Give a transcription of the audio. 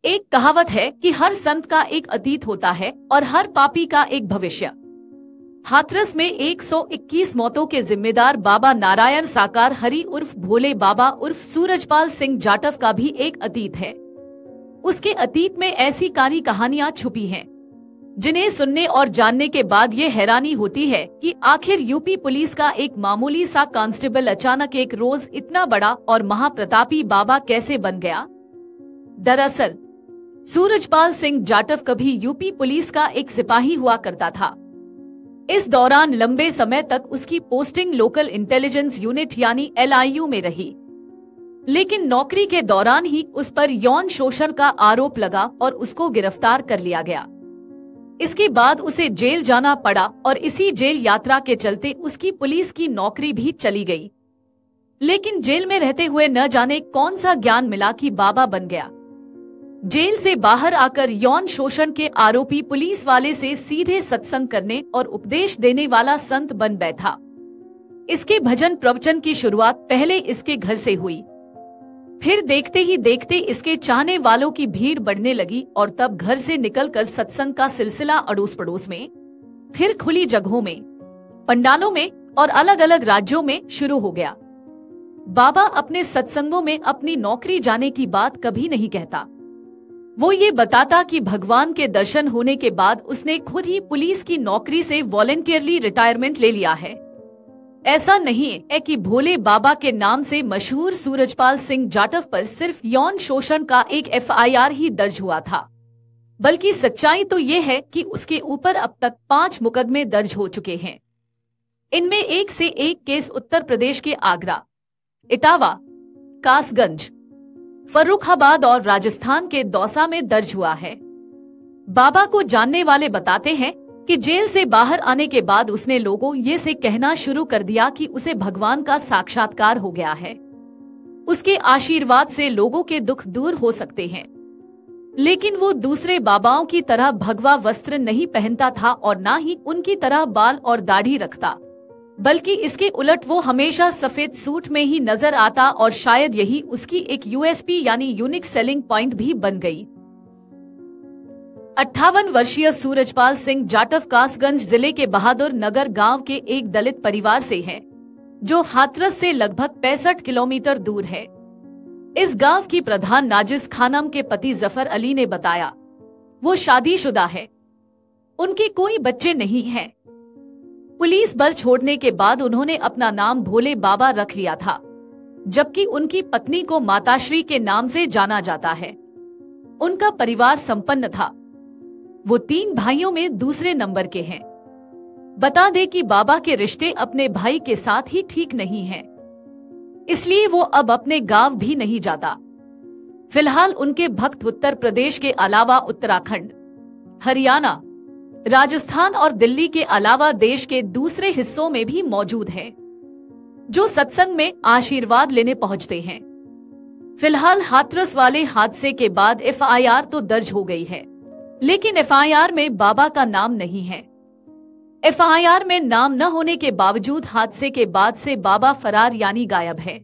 एक कहावत है कि हर संत का एक अतीत होता है और हर पापी का एक भविष्य। हाथरस में 121 मौतों के जिम्मेदार बाबा नारायण साकार हरि उर्फ भोले बाबा उर्फ सूरजपाल सिंह जाटव का भी एक अतीत है। उसके अतीत में ऐसी कहानी कहानियां छुपी हैं, जिन्हें सुनने और जानने के बाद ये हैरानी होती है कि आखिर यूपी पुलिस का एक मामूली सा कांस्टेबल अचानक एक रोज इतना बड़ा और महाप्रतापी बाबा कैसे बन गया। दरअसल सूरजपाल सिंह जाटव कभी यूपी पुलिस का एक सिपाही हुआ करता था। इस दौरान लंबे समय तक उसकी पोस्टिंग लोकल इंटेलिजेंस यूनिट यानी LIU में रही, लेकिन नौकरी के दौरान ही उस पर यौन शोषण का आरोप लगा और उसको गिरफ्तार कर लिया गया। इसके बाद उसे जेल जाना पड़ा और इसी जेल यात्रा के चलते उसकी पुलिस की नौकरी भी चली गई। लेकिन जेल में रहते हुए न जाने कौन सा ज्ञान मिला कि बाबा बन गया। जेल से बाहर आकर यौन शोषण के आरोपी पुलिस वाले से सीधे सत्संग करने और उपदेश देने वाला संत बन बैठा। इसके भजन प्रवचन की शुरुआत पहले इसके घर से हुई, फिर देखते ही देखते इसके चाहने वालों की भीड़ बढ़ने लगी और तब घर से निकलकर सत्संग का सिलसिला अड़ोस पड़ोस में, फिर खुली जगहों में, पंडालों में और अलग अलग राज्यों में शुरू हो गया। बाबा अपने सत्संगों में अपनी नौकरी जाने की बात कभी नहीं कहता। वो ये बताता कि भगवान के दर्शन होने के बाद उसने खुद ही पुलिस की नौकरी से वॉलंटियरली रिटायरमेंट ले लिया है। ऐसा नहीं है कि भोले बाबा के नाम से मशहूर सूरजपाल सिंह जाटव पर सिर्फ यौन शोषण का एक FIR ही दर्ज हुआ था, बल्कि सच्चाई तो ये है कि उसके ऊपर अब तक 5 मुकदमे दर्ज हो चुके हैं। इनमें एक से एक केस उत्तर प्रदेश के आगरा, इटावा, कासगंज, फर्रुखाबाद और राजस्थान के दौसा में दर्ज हुआ है। बाबा को जानने वाले बताते हैं कि जेल से बाहर आने के बाद उसने लोगों ये से कहना शुरू कर दिया कि उसे भगवान का साक्षात्कार हो गया है। उसके आशीर्वाद से लोगों के दुख दूर हो सकते हैं। लेकिन वो दूसरे बाबाओं की तरह भगवा वस्त्र नहीं पहनता था और ना ही उनकी तरह बाल और दाढ़ी रखता, बल्कि इसके उलट वो हमेशा सफेद सूट में ही नजर आता और शायद यही उसकी एक USP यानी यूनिक सेलिंग पॉइंट भी बन गई। 58 वर्षीय सूरजपाल सिंह जाटव कासगंज जिले के बहादुर नगर गांव के एक दलित परिवार से है, जो हाथरस से लगभग 65 किलोमीटर दूर है। इस गांव की प्रधान नाजिस खानम के पति जफर अली ने बताया वो शादीशुदा है, उनके कोई बच्चे नहीं हैं। पुलिस बल छोड़ने के बाद उन्होंने अपना नाम भोले बाबा रख लिया था, जबकि उनकी पत्नी को माताश्री के नाम से जाना जाता है। उनका परिवार संपन्न था। वो 3 भाइयों में दूसरे नंबर के हैं। बता दे कि बाबा के रिश्ते अपने भाई के साथ ही ठीक नहीं हैं, इसलिए वो अब अपने गांव भी नहीं जाता। फिलहाल उनके भक्त उत्तर प्रदेश के अलावा उत्तराखंड, हरियाणा, राजस्थान और दिल्ली के अलावा देश के दूसरे हिस्सों में भी मौजूद हैं, जो सत्संग में आशीर्वाद लेने पहुंचते हैं। फिलहाल हाथरस वाले हादसे के बाद FIR तो दर्ज हो गई है, लेकिन FIR में बाबा का नाम नहीं है। FIR में नाम न होने के बावजूद हादसे के बाद से बाबा फरार यानी गायब है।